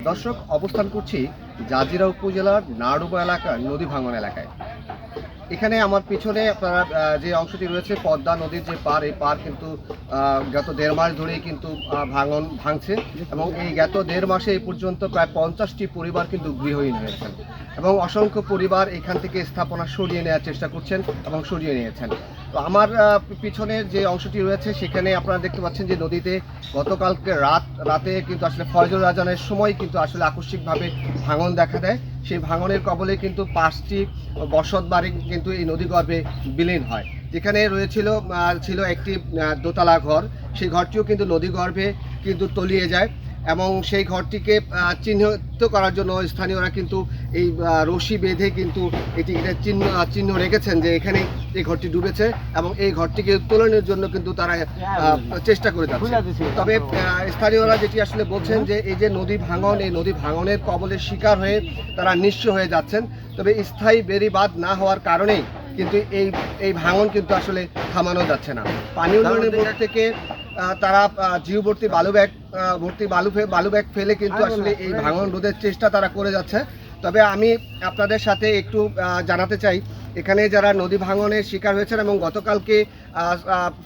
দর্শক, অবস্থান করছি জাজিরা উপজেলার নাড়ুবা এলাকার নদী ভাঙন এলাকায়। এখানে আমার পিছনে আপনারা যে অংশটি রয়েছে পদ্মা নদীর যে পার, এই পার কিন্তু গত 1.5 মাস ধরেই কিন্তু ভাঙছে এবং এই গত 1.5 মাসে এই পর্যন্ত প্রায় 50টি পরিবার কিন্তু গৃহহীন হয়েছেন এবং অসংখ্য পরিবার এখান থেকে স্থাপনা সরিয়ে নেওয়ার চেষ্টা করছেন এবং সরিয়ে নিয়েছেন। তো আমার পিছনের যে অংশটি রয়েছে সেখানে আপনারা দেখতে পাচ্ছেন যে নদীতে গতকালকে রাতে কিন্তু আসলে ফজর আজানের সময় কিন্তু আসলে আকস্মিকভাবে ভাঙন দেখা দেয়। সেই ভাঙনের কবলে কিন্তু 5টি বসত বাড়ি কিন্তু এই নদীগর্ভে বিলীন হয়। যেখানে ছিল একটি দোতলা ঘর, সেই ঘরটিও কিন্তু নদীগর্ভে কিন্তু তলিয়ে যায় এবং সেই ঘরটিকে চিহ্নিত করার জন্য স্থানীয়রা কিন্তু এই রশি বেঁধে কিন্তু এটিকে চিহ্ন রেখেছেন যে এখানে এই ঘরটি ডুবেছে এবং এই ঘরটিকে উত্তোলনের জন্য কিন্তু তারা চেষ্টা করে যাচ্ছে। তবে স্থানীয়রা যেটি আসলে বলছেন যে এই যে নদী ভাঙন, এই নদী ভাঙনের কবলে শিকার হয়ে তারা নিঃস্ব হয়ে যাচ্ছেন। তবে স্থায়ী বেড়িবাঁধ না হওয়ার কারণেই কিন্তু এই ভাঙন কিন্তু আসলে থামানো যাচ্ছে না। পানি উন্নয়নের বোর্ড থেকে তারা জিওভর্তি বালু ব্যাগ ফেলে কিন্তু আসলে এই ভাঙন রোধের চেষ্টা তারা করে যাচ্ছে। তবে আমি আপনাদের সাথে একটু জানাতে চাই, এখানে যারা নদী ভাঙনের শিকার হয়েছেন এবং গতকালকে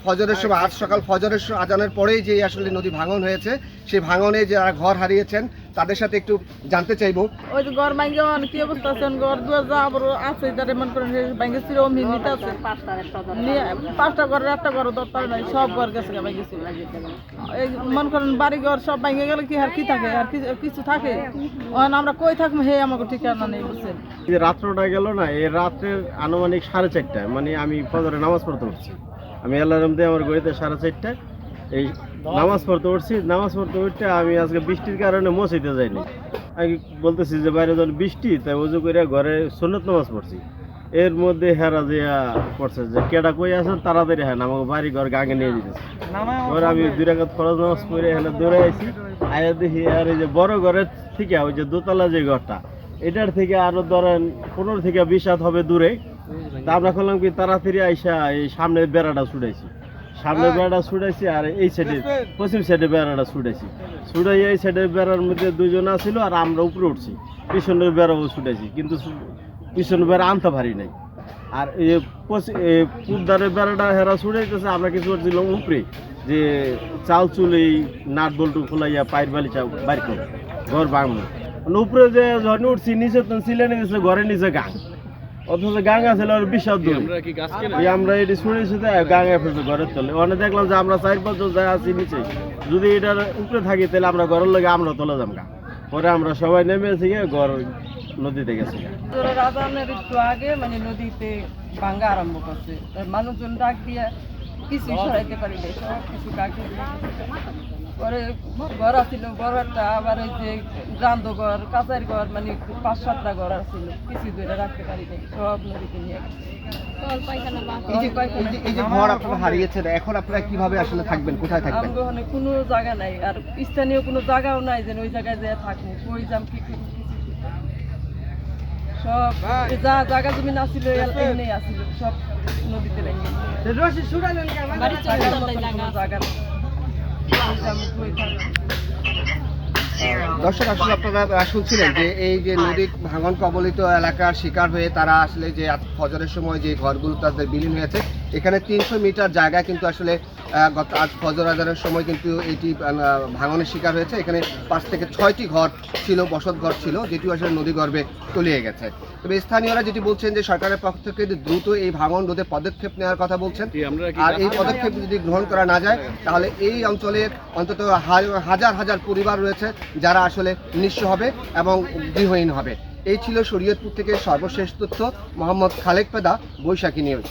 ফজরের সময়, আজ সকাল ফজরের আজানের পরেই যে আসলে নদী ভাঙন হয়েছে, সেই ভাঙনে যারা ঘর হারিয়েছেন তাদের সাথে একটু জানতে চাইবো। ওই যে ঘর ভাঙ্গে কি অবস্থা আছে, ঘর দুয়ার যা আবার আছে তাদের মন করেন ভাঙ্গে ছিল মিনিট আছে 5টা ঘরের একটা ঘর দরকার নাই, সব ঘর গেছে ভাঙ্গে ছিল। এই মন করেন বাড়ি ঘর সব ভাঙ্গে গেলে কি আর কি থাকে, আর কিছু থাকে? আমরা কই থাকবো হে আমাকে ঠিকানা নেই বুঝছেন। যে রাত্রটা গেল না, এই রাত্রের আনুমানিক 4:30টায়, মানে আমি ফজরে নামাজ পড়তে উঠছি। আমি অ্যালার্ম দিয়ে আমার ঘড়িতে 4:30টায় এই নামাজ পড়তে উঠছি। নামাজ পড়তে উঠতে আমি আজকে বৃষ্টির কারণে মসজিদে যাইনি। আমি বলতেছি যে বাইরে যখন বৃষ্টি, তাই উজু করে ঘরে সুন্নত নামাজ পড়ছি। এর মধ্যে হেরা দিয়া পড়ছে যে কেডা কই আছেন, তাড়াতাড়ি হ্যাঁ আমাকে বাড়ি ঘর গাঙে নিয়ে দিতেছে। এবার আমি 2 রাকাত ফরজ নামাজ পড়ে এখানে দৌড়ে আইছি। আয়া দেখি আর এই যে বড় ঘরের থেকে ওই যে দোতলা যে ঘরটা, এটার থেকে আরো ধরেন 15 থেকে 20 হাত হবে দূরে। তা আমরা করলাম কি, তাড়াতাড়ি আইসা এই সামনের বেড়াটা ছুটাইছি, আর এই সাইডে পশ্চিম সাইডে বেড়াটা ছুটাইছি। এই সাইডের বেড়ার মধ্যে 2 জন ছিল আর আমরা উপরে উঠছি। পিছনের বেড়াও ছুটাইছি, কিন্তু পিছনের বেড়া আনতে পারি নাই। আর এই পুরদারের বেড়াটা হেরা ছুটাইতেছে, আমরা কিছু করছিলাম উপরে যে চাল চুল এই নাট বল্টু খোলাইয়া পায়ের বালিচা বাইর করে ঘর ভাঙলো। উপরে যে যখন উঠছি, নিচে তো সিলেনে গেছে ঘরের নিচে গাং, অথচ গাং আছে বিশাল দূর। আমরা এটি শুনেছি গাঙে ফেলছে ঘরের তলে। ওখানে দেখলাম যে আমরা 4-5 জন যা আছি নিচে, যদি এটার উপরে থাকি তাহলে আমরা ঘরের লগে আমরা তলে যাম গা। পরে আমরা সবাই নেমেছি গিয়ে ঘর নদীতে গেছি। রাজানের একটু আগে মানে নদীতে ভাঙ্গা আরম্ভ করছে, মানুষজন ডাক দিয়ে কিছু সরাইতে পারি নাই, সব কিছু ডাকে পরে ঘর আছিল বড়টা, আবার ওই যে গ্রান্দ ঘর, কাঁচার ঘর, মানে 5-7টা ঘর আছিল, কিছু দূরে রাখতে পারি নাই, সব নদীতে নিয়ে গেছে। এই যে ঘর আপনারা হারিয়েছেন, এখন আপনারা কিভাবে আসলে থাকবেন, কোথায় থাকবেন? ওখানে কোনো জায়গা নাই, আর স্থানীয় কোনো জায়গাও নাই যে ওই জায়গায় যেয়ে থাকবো, কই যাম কি করবো, সব যা জায়গা জমি আছিল এমনি আছিল, সব নদীতে লেগে জায়গা। দর্শক, আসলে আপনারা শুনছিলেন যে এই যে নদী ভাঙন কবলিত এলাকার শিকার হয়ে তারা আসলে যে ফজরের সময় যে ঘরগুলো তাদের বিলীন হয়েছে, এখানে 300 মিটার জায়গা কিন্তু আসলে আজ ফজর আজানের সময় কিন্তু এটি ভাঙনের শিকার হয়েছে। এখানে 5 থেকে 6টি ঘর ছিল, বসত ঘর ছিল, যেটি আসলে নদীগর্ভে তলিয়ে গেছে। তবে স্থানীয়রা যেটি বলছেন যে সরকারের পক্ষ থেকে দ্রুত এই ভাঙন রোধে পদক্ষেপ নেওয়ার কথা বলছেন, আর এই পদক্ষেপ যদি গ্রহণ করা না যায় তাহলে এই অঞ্চলের অন্তত হাজার হাজার পরিবার রয়েছে যারা আসলে নিঃস্ব হবে এবং গৃহহীন হবে। এই ছিল শরীয়তপুর থেকে সর্বশেষ তথ্য। মোহাম্মদ খালেক পেদা, বৈশাখী নিউজ।